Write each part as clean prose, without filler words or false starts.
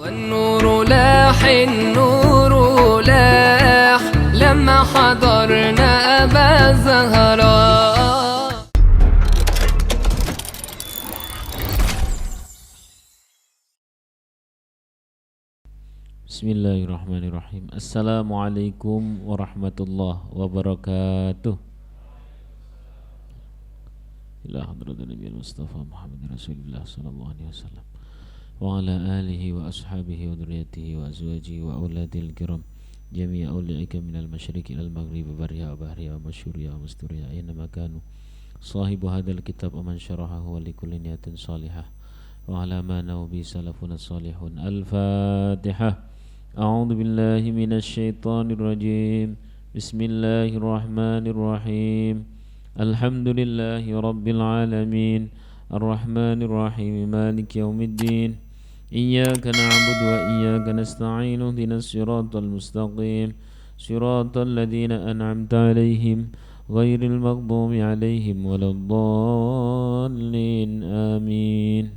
النور لاح النور لاح لما حضرنا أبا زهراء. Bismillahirrahmanirrahim. Assalamualaikum warahmatullahi wabarakatuh. Ila hadratin Nabi Mustafa Muhammad Rasulullah sallallahu alaihi wasallam wa ala alihi wa ashabihi wa dzurriyyatihi wa azwajihi wa auladil kiram jami'a awliyaika minal masyriqi ilal maghribi barriha wa bahriha wa masyuriha wa musturiha aina makanu sahibu hadzal kitab wa man syarahahu wa likulli niyatin salihah wa ala ma nabi salafuna salihun. Al-Fatihah. A'udzu billahi minasy syaithanir rajim. Bismillahirrahmanirrahim. Alhamdulillahi rabbil alamin. Arrahmanir rahim. Maliki yaumiddin. Iyyaka na'budu wa iyyaka nasta'in. Ihdinas siratal mustaqim. Siratal ladzina an'amta 'alaihim ghairil maghdubi 'alaihim waladdallin. Amin.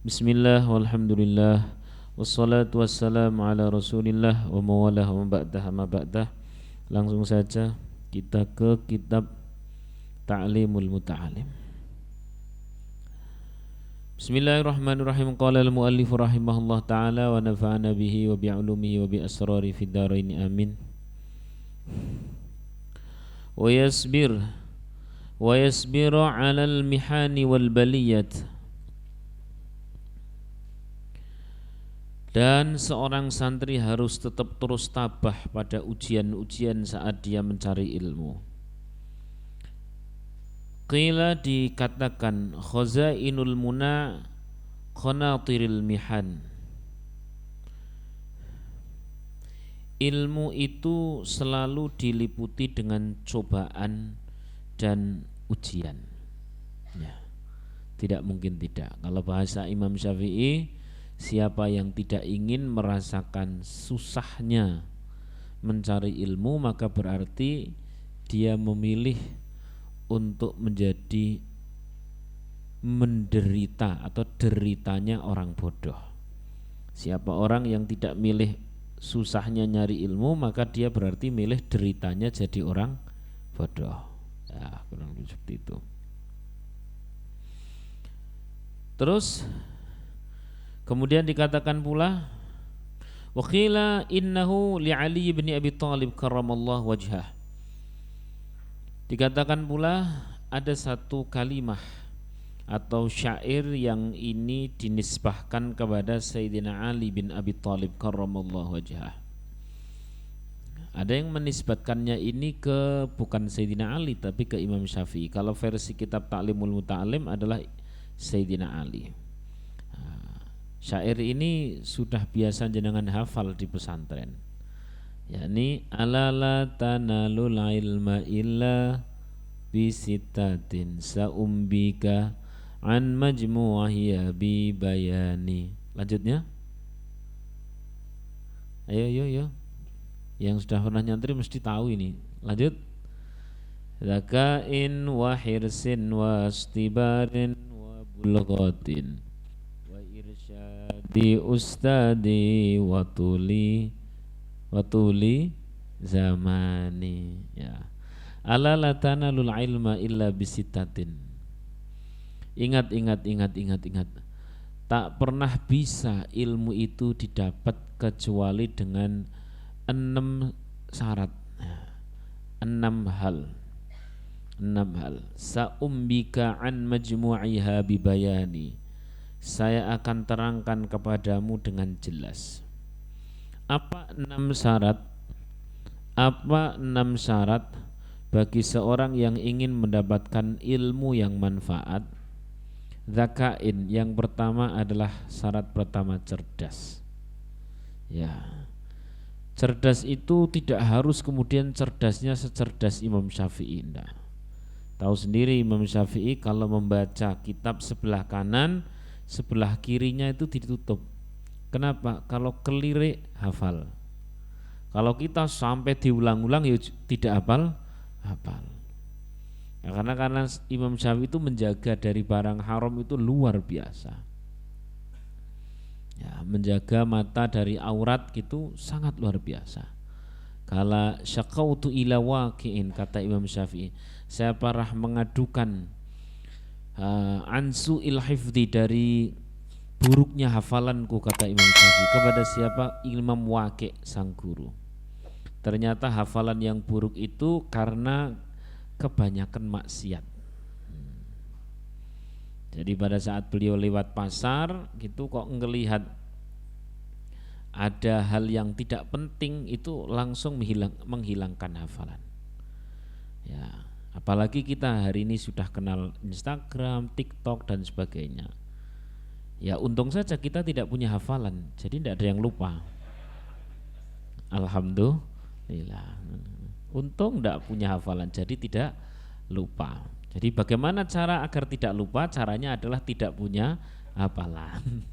Bismillah walhamdulillah. Wassalatu wassalamu ala rasulillah wa mawalah wa ba'dah ma ba'dah. Langsung saja kita ke kitab Ta'limul Muta'alim. Bismillahirrahmanirrahim. Qala al-muallif rahimahullah ta'ala wa nafa'ana bihi wa bi'ulumihi wa bi'asrari fid dharain amin. Wa yasbiru 'ala al-mihani wal baliyat. Dan seorang santri harus tetap terus tabah pada ujian-ujian saat dia mencari ilmu. Qila dikatakan khazainul muna khanatiril mihan. Ilmu itu selalu diliputi dengan cobaan dan ujian. Ya, tidak mungkin tidak. Kalau bahasa Imam Syafi'i, siapa yang tidak ingin merasakan susahnya mencari ilmu, maka berarti dia memilih untuk menjadi menderita atau deritanya orang bodoh. Siapa orang yang tidak milih susahnya nyari ilmu, maka dia berarti milih deritanya jadi orang bodoh. Ya, kurang lebih seperti itu. Terus kemudian dikatakan pula wa qila innahu li Ali bin Abi Thalib karramallahu wajhah. Dikatakan pula ada satu kalimah atau syair yang ini dinisbahkan kepada Sayyidina Ali bin Abi Thalib karramallahu wajhah. Ada yang menisbatkannya ini ke bukan Sayyidina Ali tapi ke Imam Syafi'i. Kalau versi kitab Ta'limul Muta'alim adalah Sayyidina Ali. Syair ini sudah biasa jenengan hafal di pesantren. yakni ala la tanalul ilma illa bisitatin saumbika an majmu'ahya bi bayani. Lanjutnya. Ayo. Yang sudah pernah nyantri mesti tahu ini. Lanjut. Zakain wa hirsin wa istibarin wa bulghatin di ustadi watuli zamani. Ya. Ala la tanalul ilma illa bisitatin. Ingat. Tak pernah bisa ilmu itu didapat kecuali dengan 6 syarat. 6 hal. Sa'umbika an majmu'iha bibayani. Saya akan terangkan kepadamu dengan jelas. Apa 6 syarat? Apa 6 syarat bagi seorang yang ingin mendapatkan ilmu yang manfaat? Zakain, yang pertama adalah syarat pertama cerdas. Ya. Cerdas itu tidak harus kemudian cerdasnya secerdas Imam Syafi'i. Enggak. Tahu sendiri Imam Syafi'i kalau membaca kitab sebelah kanan, sebelah kirinya itu ditutup. Kenapa? Kalau kelirik hafal. Kalau kita sampai diulang-ulang ya tidak hafal. Ya, karena Imam Syafi'i itu menjaga dari barang haram itu luar biasa. Ya, menjaga mata dari aurat gitu sangat luar biasa. Kala syaqautu ila waqi'in, kata Imam Syafi'i, saya pernah mengadukan ansu hifdi, dari buruknya hafalanku, kata Imam Syafi'i, kepada siapa? Imam Waqi', sang guru. Ternyata hafalan yang buruk itu karena kebanyakan maksiat. Jadi pada saat beliau lewat pasar gitu kok ngelihat ada hal yang tidak penting, itu langsung menghilangkan hafalan. Ya, apalagi kita hari ini sudah kenal Instagram, TikTok dan sebagainya. Ya untung saja kita tidak punya hafalan, jadi tidak ada yang lupa. Alhamdulillah. Untung tidak punya hafalan, jadi tidak lupa. Jadi bagaimana cara agar tidak lupa? Caranya adalah tidak punya hafalan.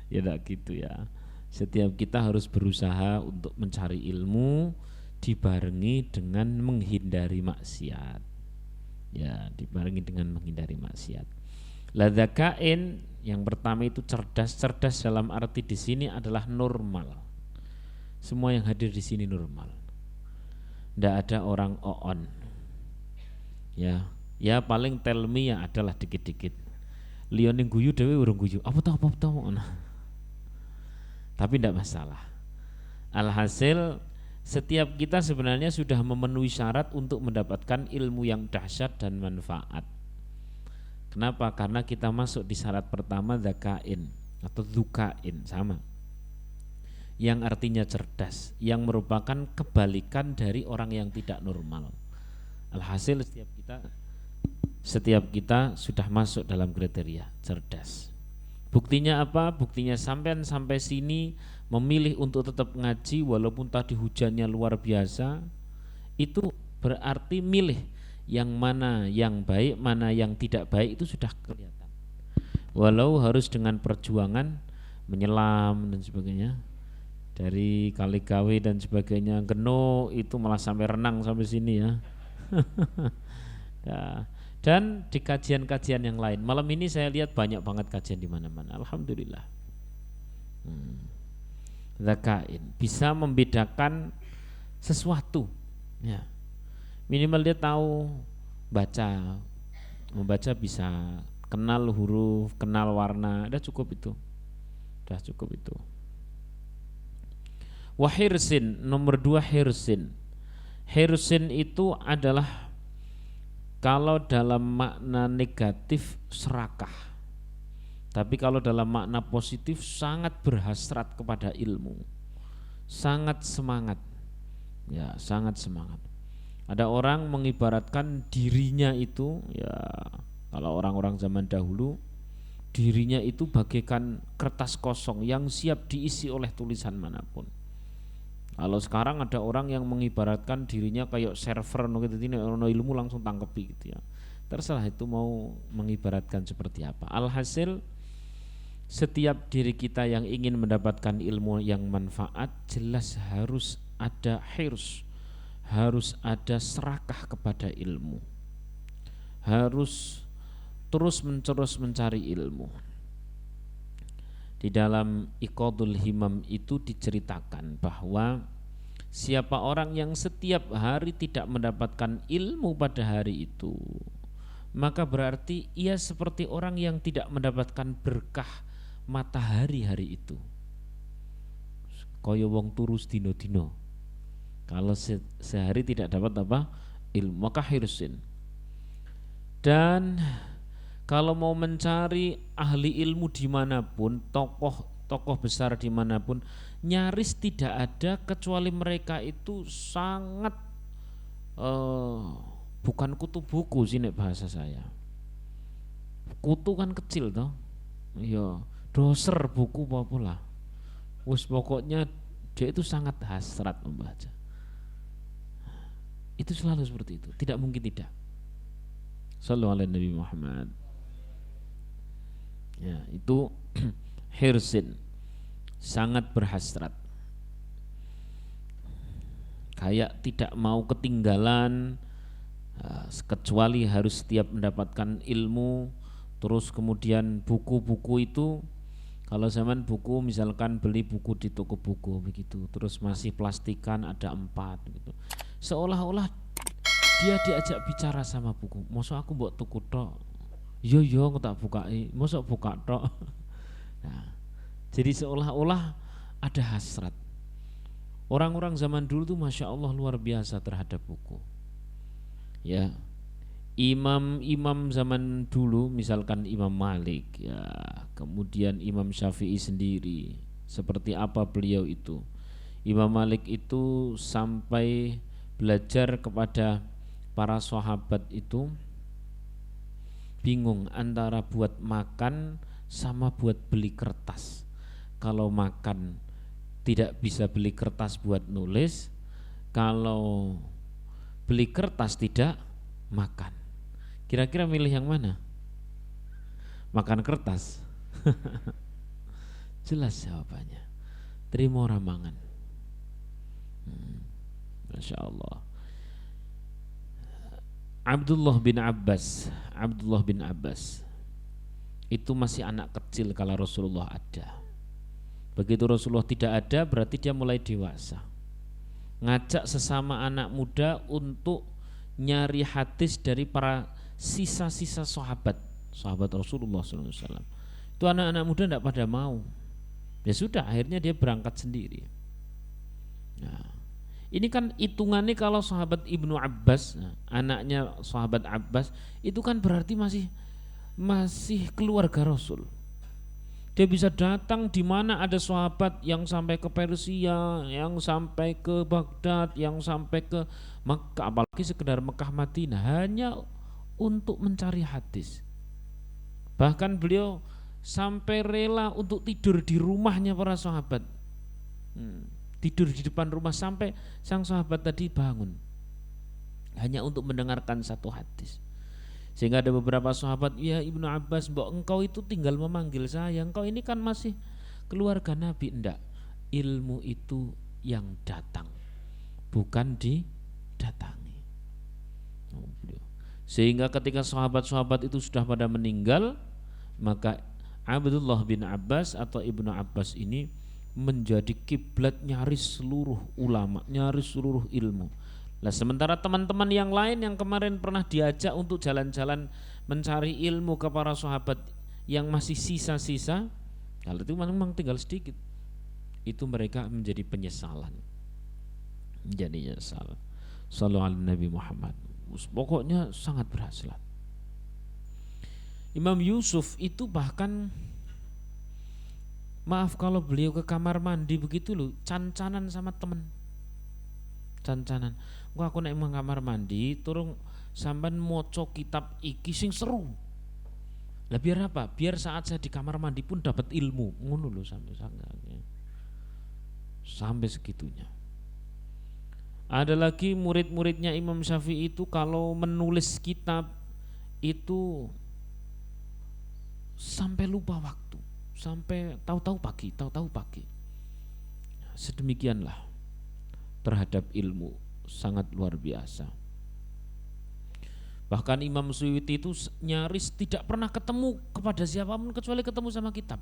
Ya tidak gitu ya. Setiap kita harus berusaha untuk mencari ilmu dibarengi dengan menghindari maksiat. Ya, dibarengi dengan menghindari maksiat. Ladzakain yang pertama itu cerdas. Cerdas dalam arti di sini adalah normal. Semua yang hadir di sini normal. Tidak ada orang oon. Ya paling tell me ya adalah dikit-dikit. Lion yang guyu dewe urung guyu. Apa tahu. Tapi tidak masalah. Alhasil setiap kita sebenarnya sudah memenuhi syarat untuk mendapatkan ilmu yang dahsyat dan manfaat. Kenapa? Karena kita masuk di syarat pertama, dzakain atau dzukain, sama, yang artinya cerdas, yang merupakan kebalikan dari orang yang tidak normal. Alhasil setiap kita sudah masuk dalam kriteria cerdas. Buktinya apa? Buktinya sampai sini memilih untuk tetap ngaji walaupun tadi hujannya luar biasa, itu berarti milih yang mana yang baik, mana yang tidak baik, itu sudah kelihatan. Walau harus dengan perjuangan menyelam dan sebagainya, dari Kaligawe dan sebagainya, Geno itu malah sampai renang sampai sini ya. Ya. Dan di kajian-kajian yang lain, malam ini saya lihat banyak banget kajian di mana-mana. Alhamdulillah. Zakain bisa membedakan sesuatu. Ya. Minimal dia tahu membaca bisa, kenal huruf, kenal warna, udah cukup itu. Wahirsin, nomor 2 hirsin. Hirsin itu adalah, kalau dalam makna negatif serakah, tapi kalau dalam makna positif sangat berhasrat kepada ilmu, sangat semangat. Ya, sangat semangat. Ada orang mengibaratkan dirinya itu, ya kalau orang-orang zaman dahulu, dirinya itu bagaikan kertas kosong yang siap diisi oleh tulisan manapun. Kalau sekarang ada orang yang mengibaratkan dirinya kayak server, ono ilmu langsung tangkepi gitu ya. Terserah itu mau mengibaratkan seperti apa. Alhasil setiap diri kita yang ingin mendapatkan ilmu yang manfaat, jelas harus ada hirs, harus ada serakah kepada ilmu, harus terus mencari ilmu. Di dalam Iqadul Himam itu diceritakan bahwa siapa orang yang setiap hari tidak mendapatkan ilmu pada hari itu, maka berarti ia seperti orang yang tidak mendapatkan berkah matahari hari itu. Kaya wong turus dino-dino, kalau sehari tidak dapat apa? Ilmu, maka hirsin. Dan kalau mau mencari ahli ilmu dimanapun, tokoh besar dimanapun, nyaris tidak ada kecuali mereka itu sangat bukan kutu buku sih nek bahasa saya. Kutu kan kecil toh, iya doser buku apa pula. Wis pokoknya dia itu sangat hasrat membaca. Itu selalu seperti itu, tidak mungkin tidak. Sallallahu alaihi Nabi Muhammad. Ya, itu hirsin, sangat berhasrat, kayak tidak mau ketinggalan, kecuali harus setiap mendapatkan ilmu. Terus kemudian buku-buku itu Kalau zaman buku misalkan beli buku di toko buku begitu, terus masih plastikan ada 4 gitu. Seolah-olah dia diajak bicara sama buku. Mosok aku mbok tuku tok. Yo aku tak bukai. Mosok buka tok. Nah, jadi seolah-olah ada hasrat. Orang-orang zaman dulu tuh Masya Allah luar biasa terhadap buku. Ya, imam-imam zaman dulu misalkan Imam Malik ya, kemudian Imam Syafi'i sendiri, seperti apa beliau itu. Imam Malik itu sampai belajar kepada para sahabat itu bingung antara buat makan sama buat beli kertas. Kalau makan tidak bisa beli kertas buat nulis, kalau beli kertas tidak makan. Kira-kira milih yang mana? Makan kertas. Jelas jawabannya. Terima ramangan. Masya Allah. Abdullah bin Abbas itu masih anak kecil kalau Rasulullah ada. Begitu Rasulullah tidak ada, berarti dia mulai dewasa. Ngajak sesama anak muda untuk nyari hadis dari para sisa-sisa sahabat Rasulullah SAW. Itu anak-anak muda tidak pada mau. Ya sudah, akhirnya dia berangkat sendiri. Nah, ini kan hitungannya kalau sahabat Ibnu Abbas, anaknya sahabat Abbas, itu kan berarti masih keluarga Rasul. Dia bisa datang di mana ada sahabat yang sampai ke Persia, yang sampai ke Baghdad, yang sampai ke Mekah, apalagi sekedar Mekah Madinah, hanya untuk mencari hadis. Bahkan beliau sampai rela untuk tidur di rumahnya para sahabat, tidur di depan rumah sampai sang sahabat tadi bangun, hanya untuk mendengarkan satu hadis. Sehingga ada beberapa sahabat, ya Ibnu Abbas, mbok engkau itu tinggal memanggil saya, engkau ini kan masih keluarga Nabi. Enggak, ilmu itu yang datang, bukan didatangi. Sehingga ketika sahabat-sahabat itu sudah pada meninggal, maka Abdullah bin Abbas atau Ibnu Abbas ini menjadi kiblat nyaris seluruh ulama, nyaris seluruh ilmu. Lah sementara teman-teman yang lain yang kemarin pernah diajak untuk jalan-jalan mencari ilmu ke para sahabat yang masih sisa-sisa, kalau itu memang tinggal sedikit, itu mereka menjadi penyesalan, menjadi nyesal. Sallallahu alaihi Nabi Muhammad. Pokoknya sangat berhasil. Imam Yusuf itu bahkan, maaf kalau beliau ke kamar mandi begitu loh, cancanan sama temen, cancanan. Gua aku naik kamar mandi, turun sampean moco kitab iki sing seru. Lah biar apa? Biar saat saya di kamar mandi pun dapat ilmu. Ngono loh sampai segitunya. Ada lagi murid-muridnya Imam Syafi'i itu kalau menulis kitab itu sampai lupa waktu, sampai tahu-tahu pagi. Sedemikianlah terhadap ilmu, sangat luar biasa. Bahkan Imam Suyuti itu nyaris tidak pernah ketemu kepada siapapun kecuali ketemu sama kitab.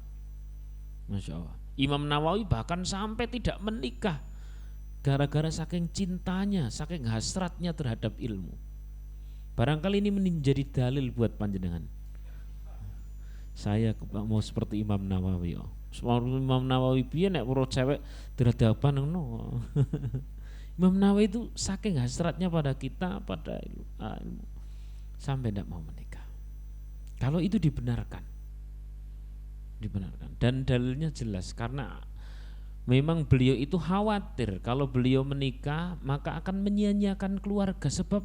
Masya Allah. Imam Nawawi bahkan sampai tidak menikah gara-gara saking cintanya, saking hasratnya terhadap ilmu. Barangkali ini menjadi dalil buat panjenengan. Saya mau seperti Imam Nawawi. Imam Nawawi piye nek para cewek diradaban ngono. Imam Nawawi itu saking hasratnya pada kita, pada ilmu, sampai tidak mau menikah. Kalau itu dibenarkan dan dalilnya jelas, karena memang beliau itu khawatir kalau beliau menikah maka akan menyia-nyiakan keluarga, sebab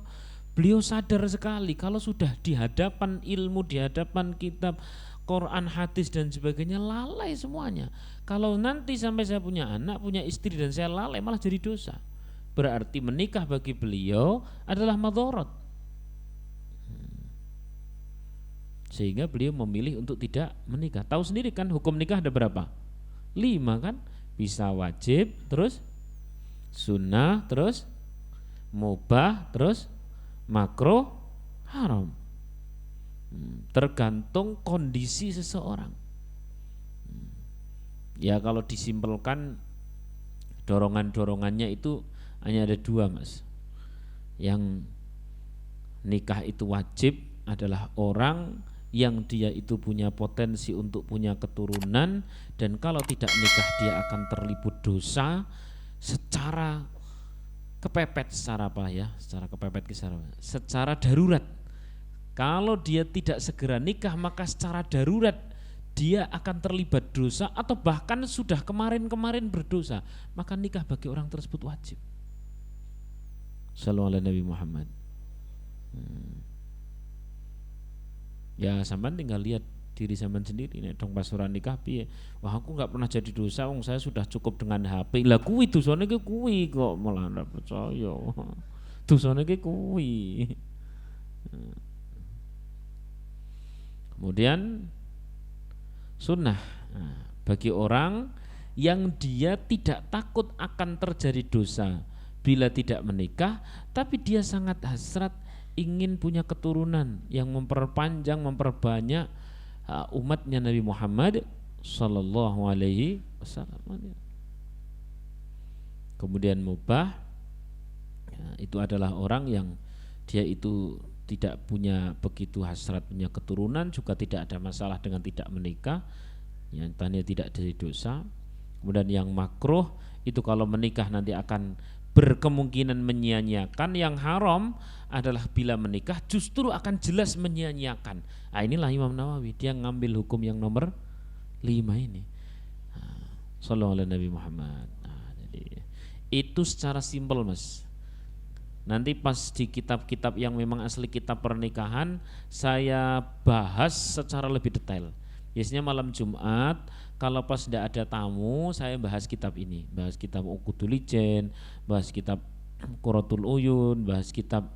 beliau sadar sekali kalau sudah di hadapan ilmu, di hadapan kitab Quran, hadis dan sebagainya, lalai semuanya. Kalau nanti sampai saya punya anak, punya istri dan saya lalai, malah jadi dosa. Berarti menikah bagi beliau adalah madharat. Sehingga beliau memilih untuk tidak menikah. Tahu sendiri kan hukum nikah ada berapa? 5 kan? Bisa wajib, terus sunnah, terus mubah, terus makruh, haram. Tergantung kondisi seseorang. Ya kalau disimpelkan dorongannya itu hanya ada dua, Mas. Yang nikah itu wajib adalah orang yang dia itu punya potensi untuk punya keturunan, dan kalau tidak nikah dia akan terlibat dosa secara kepepet, secara apa ya? Secara kepepet, secara darurat. Kalau dia tidak segera nikah maka secara darurat dia akan terlibat dosa, atau bahkan sudah kemarin-kemarin berdosa, maka nikah bagi orang tersebut wajib. Shallallahu alaihi Nabi Muhammad. Ya sampean tinggal lihat diri sampean sendiri, nek dong pas ora nikah piye. Wah aku nggak pernah jadi dosa, wong saya sudah cukup dengan HP. Lah kuwi dosane ki kuwi kok malah ora percaya. Dosane ki kuwi. Kemudian sunnah, bagi orang yang dia tidak takut akan terjadi dosa bila tidak menikah, tapi dia sangat hasrat ingin punya keturunan yang memperpanjang, memperbanyak umatnya Nabi Muhammad Sallallahu Alaihi Wasallam. Kemudian mubah, ya, itu adalah orang yang dia itu tidak punya begitu hasrat punya keturunan, juga tidak ada masalah dengan tidak menikah, yang tanya tidak jadi dosa. Kemudian yang makruh itu kalau menikah nanti akan berkemungkinan menyia-nyiakan. Yang haram adalah bila menikah justru akan jelas menyia-nyiakan. Nah, inilah Imam Nawawi, dia ngambil hukum yang nomor 5 ini. Sallallahu alaihi Nabi Muhammad. Jadi itu secara simpel, Mas. Nanti pas di kitab-kitab yang memang asli kitab pernikahan saya bahas secara lebih detail. Biasanya malam Jumat kalau pas tidak ada tamu saya bahas kitab ini, bahas kitab Uqudul Ijen, bahas kitab Qurratul Uyun, bahas kitab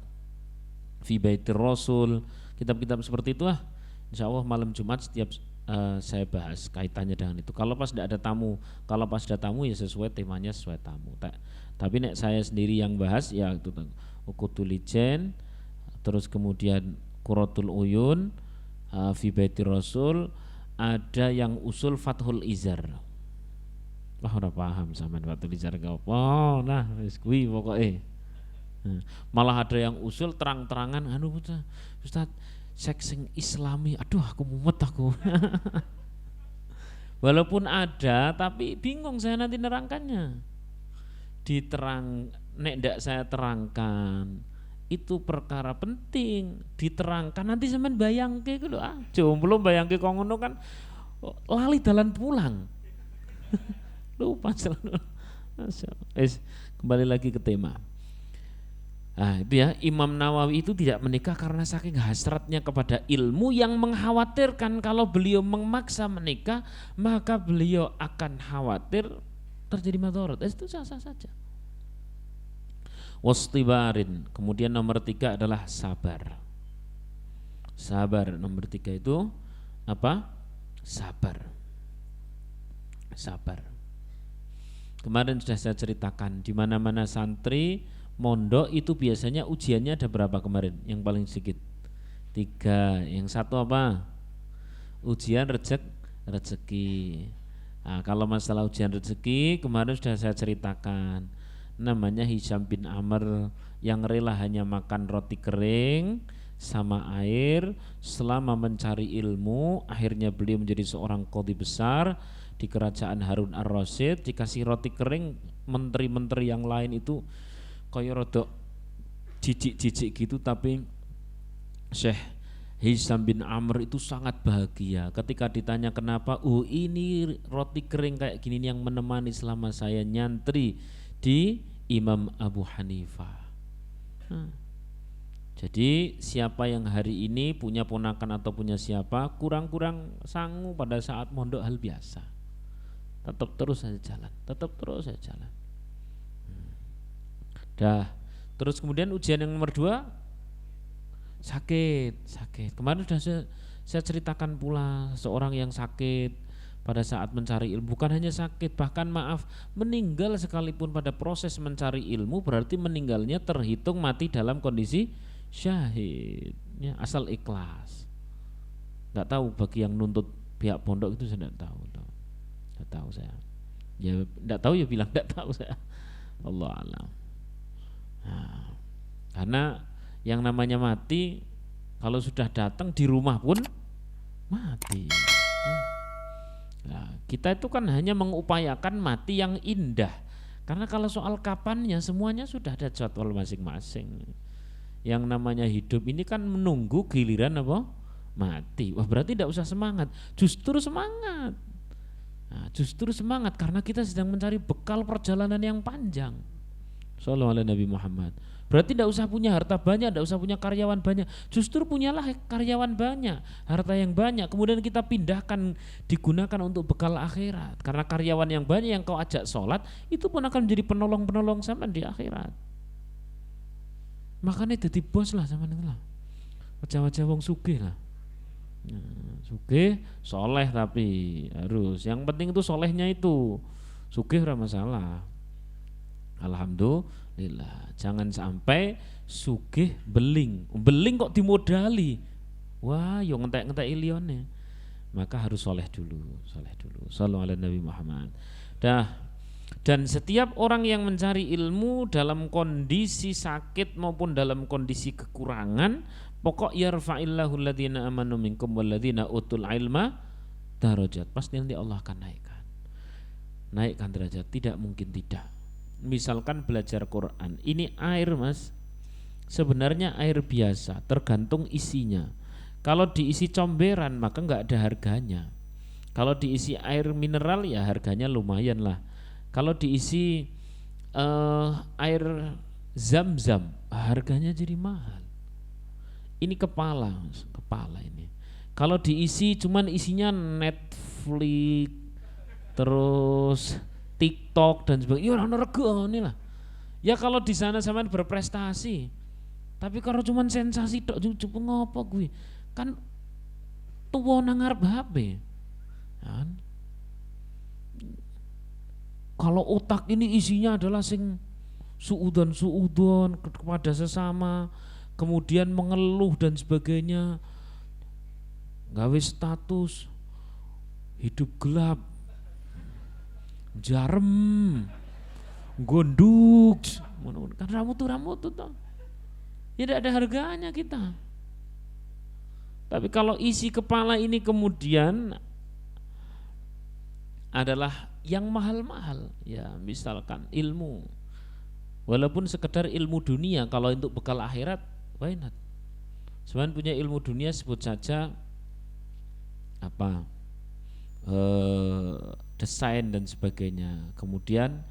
Fi Baitir Rasul, kitab-kitab seperti itu lah. Insya Allah malam Jumat setiap saya bahas kaitannya dengan itu. Kalau pas tidak ada tamu, kalau pas ada tamu ya sesuai temanya, sesuai tamu. Tapi nek saya sendiri yang bahas ya itu Uqudul Ijen, terus kemudian Qurratul Uyun, Fi Baitir Rasul, ada yang usul Fathul Izar. Wah ora paham sampean Fathul Izar gak apa. Nah wis kuwi pokoke. Malah ada yang usul terang-terangan Ustaz seks sing Islami. Aduh aku mumet aku. Walaupun ada tapi bingung saya nanti nerangkannya. Nek ndak saya terangkan itu perkara penting diterangkan, nanti sampean bayangke ku lho jomblo bayangke kok ngono kan lali dalan pulang. Lupa selalu. Kembali lagi ke tema. Nah, itu ya, Imam Nawawi itu tidak menikah karena saking hasratnya kepada ilmu yang mengkhawatirkan kalau beliau memaksa menikah maka beliau akan khawatir terjadi madharat. Itu sah-sah saja. Wastibarin. Kemudian nomor 3 adalah sabar. Sabar nomor 3 itu apa? Sabar. Sabar. Kemarin sudah saya ceritakan di mana-mana santri mondok itu biasanya ujiannya ada berapa kemarin? Yang paling sedikit 3. Yang satu apa? Ujian rezeki. Nah, kalau masalah ujian rezeki kemarin sudah saya ceritakan. Namanya Hisham bin Amr yang rela hanya makan roti kering sama air selama mencari ilmu. Akhirnya beliau menjadi seorang qadhi besar di kerajaan Harun ar-Rasyid. Dikasih roti kering, menteri-menteri yang lain itu kayak rodok jijik-jijik gitu, tapi Syekh Hisham bin Amr itu sangat bahagia ketika ditanya kenapa. Ini roti kering kayak gini yang menemani selama saya nyantri di Imam Abu Hanifah. Jadi siapa yang hari ini punya ponakan atau punya siapa kurang-kurang sangu pada saat mondok hal biasa, tetap terus saja jalan, tetap terus saja jalan. Terus kemudian ujian yang nomor 2 sakit. Kemarin sudah saya ceritakan pula seorang yang sakit pada saat mencari ilmu. Bukan hanya sakit, bahkan meninggal sekalipun pada proses mencari ilmu, berarti meninggalnya terhitung mati dalam kondisi syahid ya, asal ikhlas. Nggak tahu bagi yang nuntut pihak pondok itu saya tidak tahu. Tidak tahu saya. Ya tidak tahu ya bilang tidak tahu saya. Allah alam. Nah, karena yang namanya mati kalau sudah datang di rumah pun mati. Nah, kita itu kan hanya mengupayakan mati yang indah. Karena kalau soal kapannya semuanya sudah ada jadwal masing-masing. Yang namanya hidup ini kan menunggu giliran apa? Mati. Wah, berarti tidak usah semangat. Justru semangat. Nah, justru semangat karena kita sedang mencari bekal perjalanan yang panjang. Sallallahu alaihi Nabi Muhammad. Berarti tidak usah punya harta banyak, tidak usah punya karyawan banyak. Justru punyalah karyawan banyak, harta yang banyak. Kemudian kita pindahkan, digunakan untuk bekal akhirat. Karena karyawan yang banyak yang kau ajak sholat, itu pun akan menjadi penolong-penolong sampean di akhirat. Makanya jadi bos lah sampean itu lah. Wajah-wajah wong sugih lah. Sugih, soleh tapi harus. Yang penting itu solehnya itu. Sugih ora masalah. Alhamdulillah. Jangan sampai sugih beling. Beling kok dimodali. Wah, yo ngentek-ngentek lione. Maka harus soleh dulu, soleh dulu. Sallallahu alaihi Nabi Muhammad. Dan setiap orang yang mencari ilmu dalam kondisi sakit maupun dalam kondisi kekurangan, pokok yarfa'illahu alladhina amanu minkum walladhina utul ilma darajat. Pasti nanti Allah akan naikkan derajat, tidak mungkin tidak. Misalkan belajar Quran, ini air mas, sebenarnya air biasa, tergantung isinya. Kalau diisi comberan maka nggak ada harganya. Kalau diisi air mineral ya harganya lumayan lah. Kalau diisi air zam-zam harganya jadi mahal. Ini kepala ini. Kalau diisi cuman isinya Netflix, terus TikTok dan sebagainya, ya orang regani lah. Ya kalau di sana sampean berprestasi, tapi kalau cuman sensasi tok cukup ngopo gue, kan tuwa nang ngarep HP. Kan? Kalau otak ini isinya adalah sing suudon kepada sesama, kemudian mengeluh dan sebagainya, gawe status hidup gelap, jarem, gonduk, kan rambut tuh, tidak ada harganya kita. Tapi kalau isi kepala ini kemudian adalah yang mahal-mahal, ya misalkan ilmu, walaupun sekedar ilmu dunia, kalau untuk bekal akhirat, why not? Sebenarnya punya ilmu dunia sebut saja apa? Desain dan sebagainya. Kemudian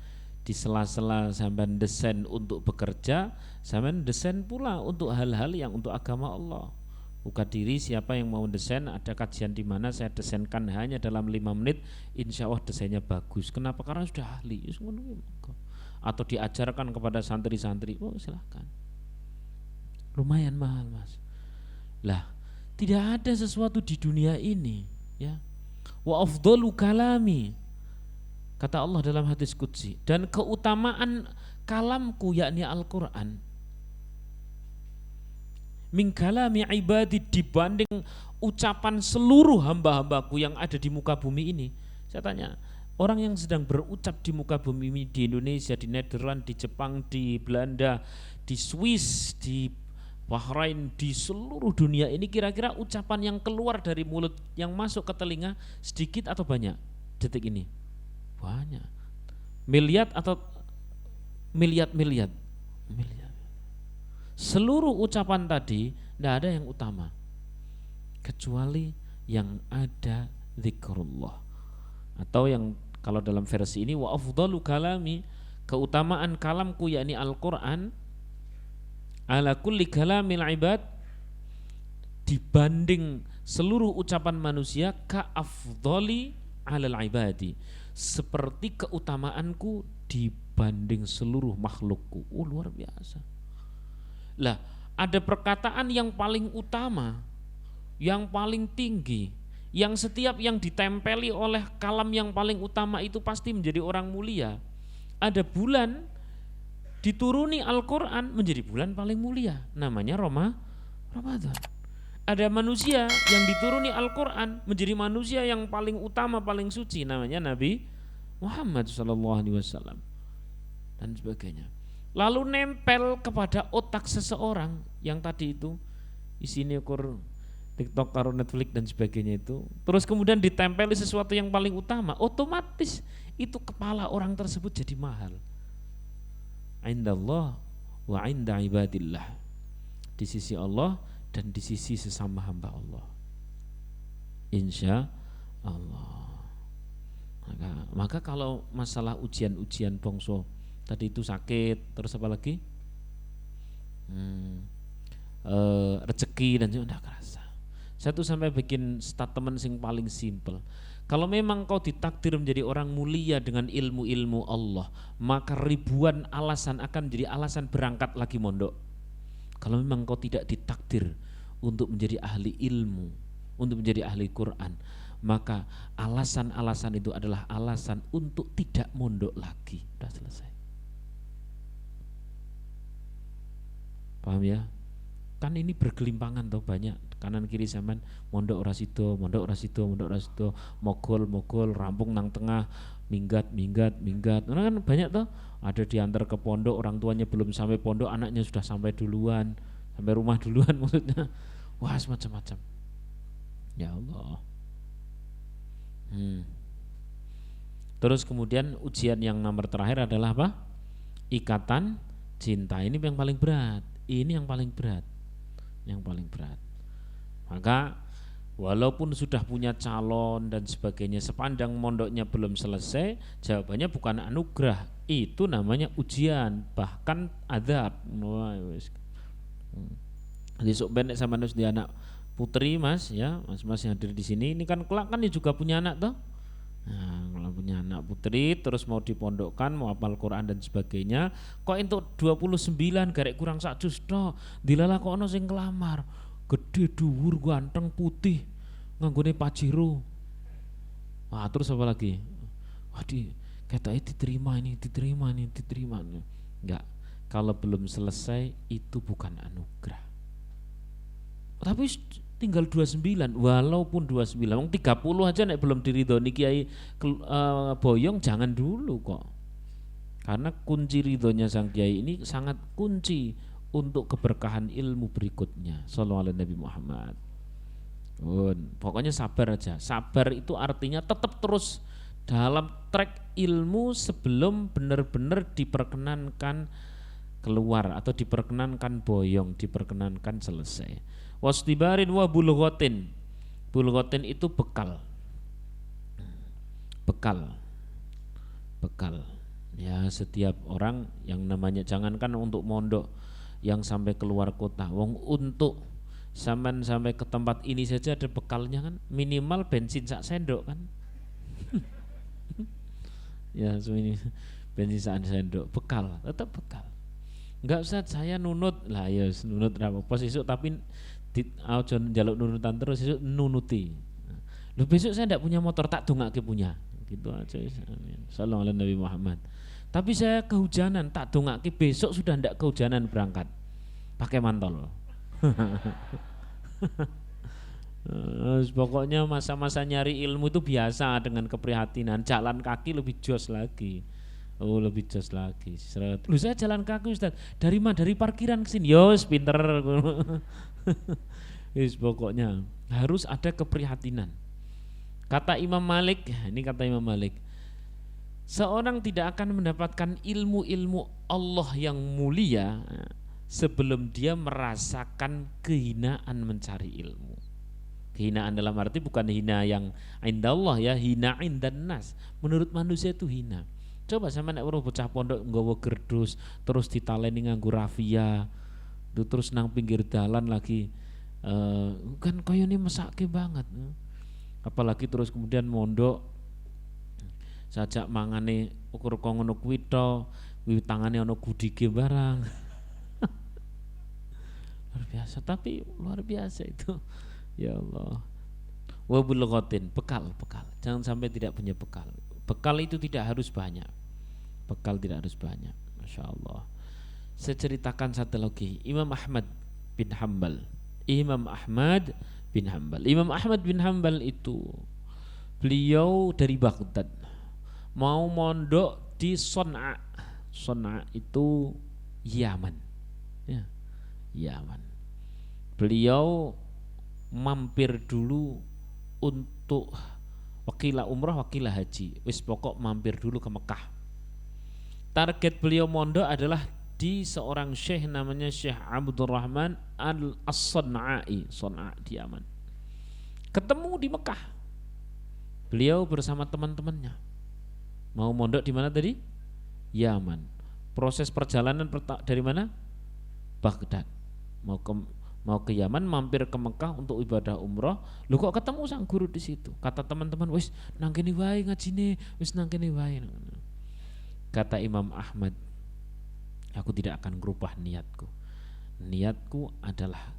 di sela-sela sampean desain untuk bekerja, sampean desain pula untuk hal-hal yang untuk agama Allah. Buka diri siapa yang mau desain, ada kajian di mana saya desainkan hanya dalam 5 menit, insya Allah desainnya bagus. Kenapa? Karena sudah ahli. Atau diajarkan kepada santri-santri, oh silahkan. Lumayan mahal mas. Lah, tidak ada sesuatu di dunia ini, ya. Wa afdalu kalami, kata Allah dalam hadis qudsi, dan keutamaan kalamku yakni Al-Quran, min kalami ibadi, dibanding ucapan seluruh hamba-hambaku yang ada di muka bumi ini. Saya tanya, orang yang sedang berucap di muka bumi ini, di Indonesia, di Nederland, di Jepang, di Belanda, di Swiss, di Bahrain, di seluruh dunia ini, kira-kira ucapan yang keluar dari mulut yang masuk ke telinga sedikit atau banyak detik ini? Banyak. Miliar atau miliar. Seluruh ucapan tadi tidak ada yang utama kecuali yang ada zikrullah, atau yang kalau dalam versi ini wa afdalu kalami, keutamaan kalamku yakni Al-Quran, ala kulli kalamil ibad, dibanding seluruh ucapan manusia, ka afdali alal ibadi, seperti keutamaanku dibanding seluruh makhlukku. Luar biasa. Lah, ada perkataan yang paling utama, yang paling tinggi, yang setiap yang ditempeli oleh kalam yang paling utama itu pasti menjadi orang mulia. Ada bulan dituruni Al-Quran menjadi bulan paling mulia, namanya Ramadan. ada manusia yang dituruni Al-Quran menjadi manusia yang paling utama, paling suci, namanya Nabi Muhammad SAW dan sebagainya. Lalu nempel kepada otak seseorang yang tadi itu isinya ukur TikTok, karo Netflix dan sebagainya itu, terus kemudian ditempeli sesuatu yang paling utama, otomatis itu kepala orang tersebut jadi mahal. Indallah wa inda ibadillah, di sisi Allah dan di sisi sesama hamba Allah, insya Allah. Maka kalau masalah ujian-ujian bongso tadi itu sakit, terus apa lagi? Rezeki dan juga enggak kerasa. Saya tuh sampai bikin statement sing paling simple. Kalau memang kau ditakdir menjadi orang mulia dengan ilmu-ilmu Allah, maka ribuan alasan akan menjadi alasan berangkat lagi mondok. Kalau memang kau tidak ditakdir untuk menjadi ahli ilmu, untuk menjadi ahli Quran, maka alasan-alasan itu adalah alasan untuk tidak mondok lagi. Sudah selesai. Paham ya? Kan ini bergelimpangan tuh, banyak kanan kiri zaman, mondok ora sido, mondok ora sido, mondok ora sido, mogol rampung nang tengah, minggat. Nah, kan banyak tuh, ada diantar ke pondok, orang tuanya belum sampai pondok, anaknya sudah sampai duluan, sampai rumah duluan maksudnya. Wah, semacam-macam. Ya Allah. Terus kemudian ujian yang nomor terakhir adalah apa? Ikatan cinta. Ini yang paling berat. Ini yang paling berat. Yang paling berat. Maka walaupun sudah punya calon dan sebagainya, sepanjang mondoknya belum selesai, jawabannya bukan anugerah, itu namanya ujian, bahkan azab. Besok benek sama nus di anak putri mas, ya mas yang hadir di sini, ini kan kelak kan dia juga punya anak toh. Nah, kalau punya anak putri terus mau dipondokkan, mau hafal Quran dan sebagainya, kok untuk 29 garek kurang sak juz toh, dilala kok ono sing kelamar, gede dhuwur ganteng putih, nganggone pajero. Wah, terus apa lagi? Waduh, katanya diterima. Enggak, kalau belum selesai itu bukan anugerah. Tapi tinggal 29, walaupun 29, 30 aja nek belum diridhoni Kiai Boyong jangan dulu kok. Karena kunci ridhonya sang Kiai ini sangat kunci untuk keberkahan ilmu berikutnya. Shallallahu alaihi Nabi Muhammad. Pokoknya sabar aja. Sabar itu artinya tetap terus dalam track ilmu sebelum benar-benar diperkenankan keluar atau diperkenankan boyong, diperkenankan selesai. Wastibarin wa bulghatin. Bulghatin itu bekal. Ya, setiap orang yang namanya, jangankan untuk mondok yang sampai keluar kota, wong untuk sampai ke tempat ini saja ada bekalnya kan, minimal bensin sak sendok kan. Ya, ini bensin sak sendok, bekal, tetap bekal. Enggak usah saya nunut lah, ya nunut ra apa sesuk, tapi aja njaluk nunutan terus, sesuk nunuti. Loh, besok saya enggak punya motor, tak dongake punya. Gitu aja. Amin. Sallallahu alaihi Nabi Muhammad. Tapi saya kehujanan, tak dongake besok sudah enggak kehujanan berangkat. Pakai mantol. Pokoknya masa-masa nyari ilmu itu biasa dengan keprihatinan, jalan kaki lebih jos lagi. Oh, lebih jos lagi. Lu saya jalan kaki Ustaz. Dari mana? Dari parkiran ke sini. Yos, pinter. Wis pokoknya harus ada keprihatinan. Kata Imam Malik, ini kata Imam Malik, seorang tidak akan mendapatkan ilmu-ilmu Allah yang mulia sebelum dia merasakan kehinaan mencari ilmu. Kehinaan dalam arti bukan hina yang indallah ya, hina indan nas. Menurut manusia itu hina. Coba sama nek weruh bocah pondok nggawa gerdus terus ditaleni nganggo rafia, terus nang pinggir dalan lagi, kan kayane mesake banget. Apalagi terus kemudian mondok sajak mangane ukur kok ngono kuwi to, tangane ana gudike barang. Luar biasa, tapi luar biasa itu. Ya Allah. Wa bulghatin, bekal. Jangan sampai tidak punya bekal. Bekal itu tidak harus banyak. Masya Allah. Saya ceritakan satu lagi. Imam Ahmad bin Hanbal Imam Ahmad bin Hambal. Imam Ahmad bin Hambal itu beliau dari Baghdad mau mondok di Son'a. Son'a itu Yaman, ya, Yaman. Beliau mampir dulu untuk wakilah umrah, wakilah haji. Wis pokok mampir dulu ke Mekah. Target beliau mondok adalah di seorang syekh namanya Syekh Abdurrahman As-Son'ai, Son'a di Yaman. Ketemu di Mekah. Beliau bersama teman-temannya. Mau mondok di mana tadi? Yaman. Proses perjalanan dari mana? Baghdad. Mau ke Yaman, mampir ke Mekah untuk ibadah umroh. Lu kok ketemu sang guru di situ? Kata teman-teman, wis nang kene wae ngajine, wis nang kene wae. Kata Imam Ahmad, aku tidak akan merubah niatku. Niatku adalah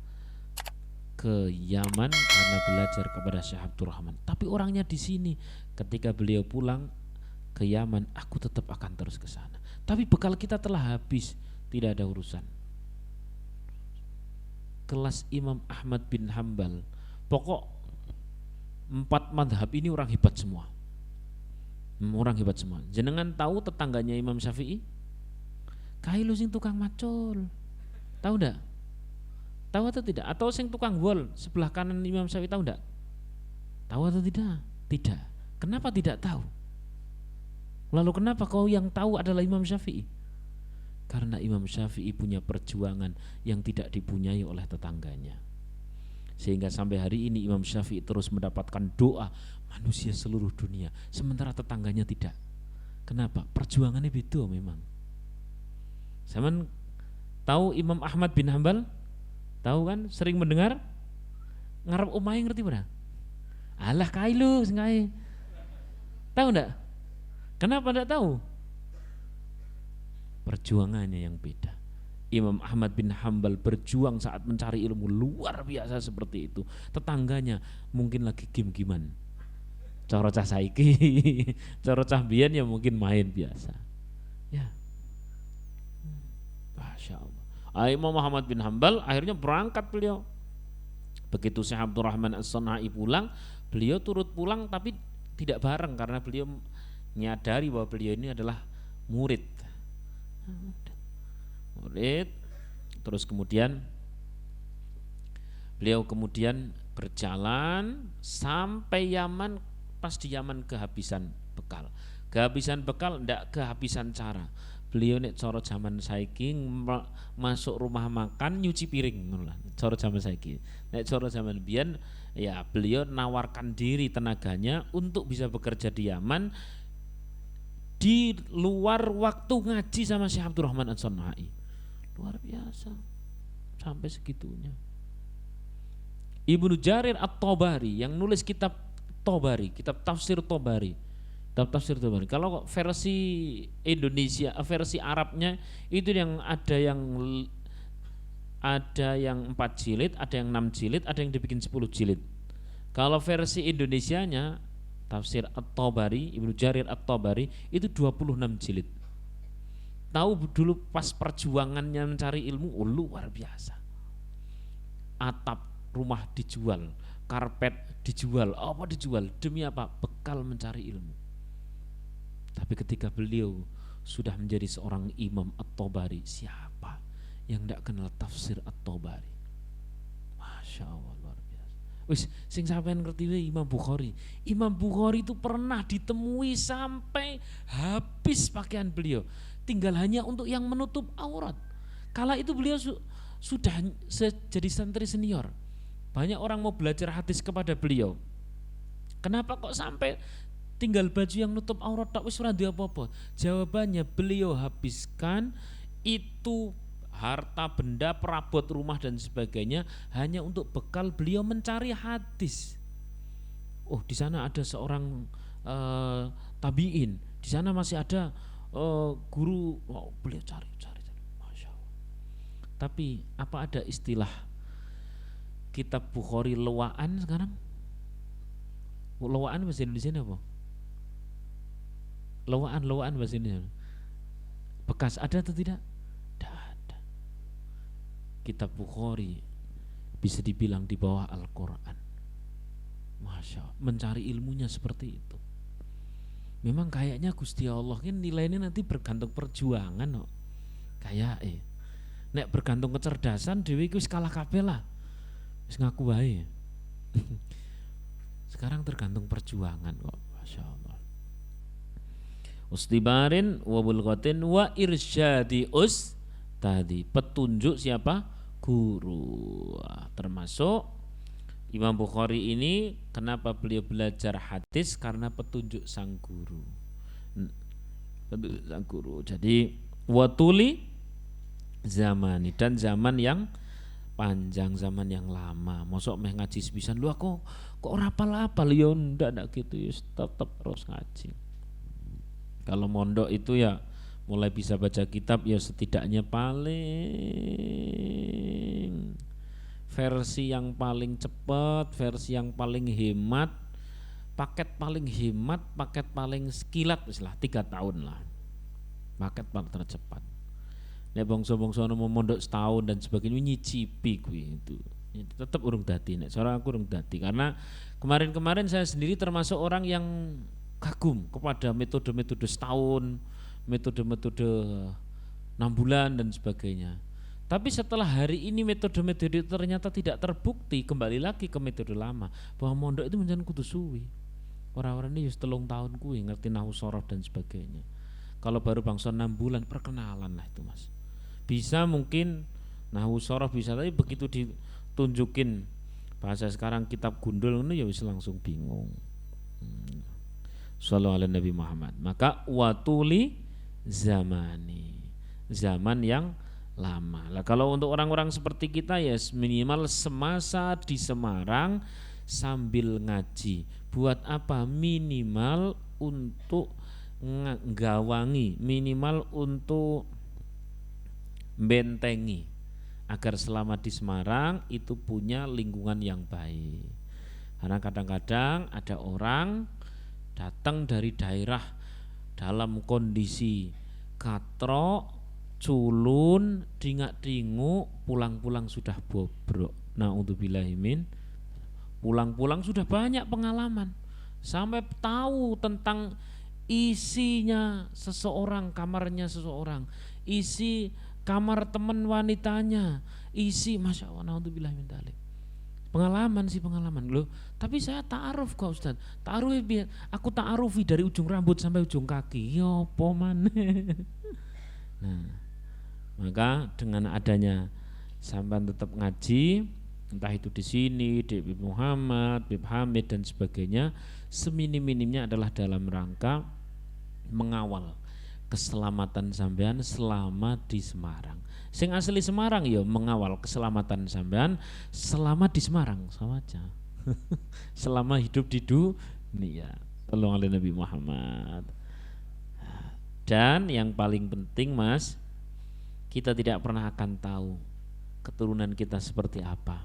ke Yaman karena belajar kepada Syekh Abdurrahman. Tapi orangnya di sini. Ketika beliau pulang ke Yaman, aku tetap akan terus ke sana. Tapi bekal kita telah habis, tidak ada urusan. Kelas Imam Ahmad bin Hambal, pokok 4 madhab ini orang hebat semua. Orang hebat semua. Jenengan tahu tetangganya Imam Syafi'i? Kailu sing tukang macul. Tahu enggak? Tahu atau tidak? Atau sing tukang wol sebelah kanan Imam Syafi'i, tahu enggak? Tahu atau tidak? Tidak. Kenapa tidak tahu? Lalu kenapa kau yang tahu adalah Imam Syafi'i? Karena Imam Syafi'i punya perjuangan yang tidak dipunyai oleh tetangganya. Sehingga sampai hari ini Imam Syafi'i terus mendapatkan doa manusia seluruh dunia, sementara tetangganya tidak. Kenapa? Perjuangannya beda memang. Zaman tahu Imam Ahmad bin Hambal? Tahu kan? Sering mendengar? Ngarep omahe ngerti ora? Alah kailu sing kae. Tahu enggak? Kenapa enggak tahu? Perjuangannya yang beda. Imam Ahmad bin Hambal berjuang saat mencari ilmu luar biasa seperti itu. Tetangganya mungkin lagi game-giman. Cara cah saiki, cara cah biyen ya mungkin main biasa. Ya. Masya Allah. Imam Ahmad bin Hambal akhirnya berangkat beliau. Begitu Syekh Abdurrahman As-Son'ai pulang, beliau turut pulang tapi tidak bareng karena beliau menyadari bahwa beliau ini adalah murid. Terus kemudian beliau berjalan sampai Yaman. Pas di Yaman kehabisan bekal. Kehabisan bekal ndak kehabisan cara. Beliau nek cara zaman saiki masuk rumah makan nyuci piring ngono lah. Cara zaman saiki. Nek cara zaman biyen ya beliau nawarkan diri tenaganya untuk bisa bekerja di Yaman di luar waktu ngaji sama Syekh Abdurrahman As-Son'ai. Luar biasa. Sampai segitunya. Ibnu Jarir At-Tabari yang nulis kitab Tabari, kitab tafsir Tabari. Kitab tafsir Tabari. Kalau versi Indonesia, versi Arabnya itu yang ada yang 4 jilid, ada yang 6 jilid, ada yang dibikin 10 jilid. Kalau versi Indonesianya tafsir At-Tabari, Ibnu Jarir At-Tabari itu 26 jilid. Tahu dulu pas perjuangannya mencari ilmu, luar biasa. Atap rumah dijual, karpet dijual, apa dijual? Demi apa? Bekal mencari ilmu. Tapi ketika beliau sudah menjadi seorang imam At-Tabari, siapa yang tidak kenal tafsir At-Tabari? Masya Allah, luar biasa. Wis, sing sampean ngerti Imam Bukhari. Imam Bukhari itu pernah ditemui sampai habis pakaian beliau, tinggal hanya untuk yang menutup aurat. Kala itu beliau sudah jadi santri senior. Banyak orang mau belajar hadis kepada beliau. Kenapa kok sampai tinggal baju yang nutup aurat tak wis ora apa-apa? Jawabannya beliau habiskan itu harta benda, perabot rumah dan sebagainya hanya untuk bekal beliau mencari hadis. Oh, di sana ada seorang tabiin, di sana masih ada guru. Oh, beliau cari. Masya Allah. Tapi apa ada istilah kitab Bukhari lewaan sekarang? Lewaan bahasa Indonesia apa? Lewaan bahasa Indonesia. Bekas ada atau tidak? Tidak ada. Kitab Bukhari bisa dibilang di bawah Al-Quran. Masya Allah, mencari ilmunya seperti itu. Memang kayaknya Gusti Allah kan nilainya nanti bergantung perjuangan kok. Kayak nek bergantung kecerdasan dewi wis kalah kabeh lah. Wis ngaku wae. Sekarang tergantung perjuangan kok. Masya Allah. Ustibarin wa bulghatin wa irsyadi tadi petunjuk siapa? Guru. Termasuk Imam Bukhari ini kenapa beliau belajar hadis, karena petunjuk sang guru. Petunjuk sang guru. Jadi watuli zamani, dan zaman yang panjang, zaman yang lama. Mosok meh ngaji sepisan lu kok ora apal-apal yo ndak gitu ya, tetap terus ngaji. Kalau mondok itu ya mulai bisa baca kitab ya setidaknya paling versi yang paling cepat, versi yang paling hemat, paket paling hemat, paket paling sekilat lah 3 tahun lah. Paket paling tercepat. Nek bangsa-bangsa mau mondok setahun dan sebagainya nyicipi kuwi itu. Tetap urung dadi, nek cara aku urung dadi, karena kemarin-kemarin saya sendiri termasuk orang yang kagum kepada metode-metode setahun, metode-metode 6 bulan dan sebagainya. Tapi setelah hari ini metode-metode itu ternyata tidak terbukti, kembali lagi ke metode lama, bahwa mondok itu menjadi kudu suwi. Orang-orang ini 3 tahun kuwi ngerti nahwu sorof dan sebagainya. Kalau baru bangsa 6 bulan perkenalan lah itu Mas. Bisa mungkin nahwu sorof bisa, tapi begitu ditunjukin bahasa sekarang kitab gundul itu ya wis langsung bingung. Shallallahu alaihi Nabi Muhammad. Maka watuli zamani, zaman yang lama. Lah kalau untuk orang-orang seperti kita ya minimal semasa di Semarang sambil ngaji. Buat apa? Minimal untuk nggawangi, minimal untuk bentengi agar selama di Semarang itu punya lingkungan yang baik. Karena kadang-kadang ada orang datang dari daerah dalam kondisi katrok, culun, dingak-dinguk, pulang-pulang sudah bobrok. Na'udzubillahimin. Pulang-pulang sudah banyak pengalaman, sampai tahu tentang isinya seseorang, kamarnya seseorang, isi kamar teman wanitanya, isi, masya Allah, na'udzubillahimin dzalik. Pengalaman sih pengalaman loh. Tapi saya ta'aruf kok Ustaz. Ta'aruf aku ta'arufi dari ujung rambut sampai ujung kaki. Ya apa maneh. Nah, maka dengan adanya sampean tetap ngaji, entah itu di sini, di Bib Muhammad, Bib Hamid dan sebagainya, seminim-minimnya adalah dalam rangka mengawal keselamatan sampean selama di Semarang. Sing asli Semarang ya mengawal keselamatan sampean selama di Semarang sama aja. Selama hidup di dunia. Tolong oleh Nabi Muhammad. Dan yang paling penting Mas, kita tidak pernah akan tahu keturunan kita seperti apa.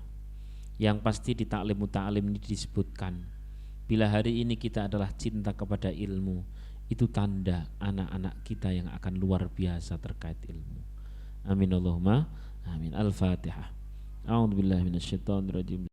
Yang pasti di taklim muta'alim ini disebutkan, bila hari ini kita adalah cinta kepada ilmu, itu tanda anak-anak kita yang akan luar biasa terkait ilmu. Amin Allahumma amin. Al-Fatihah. A'udzubillahi minasyaitonir rajim.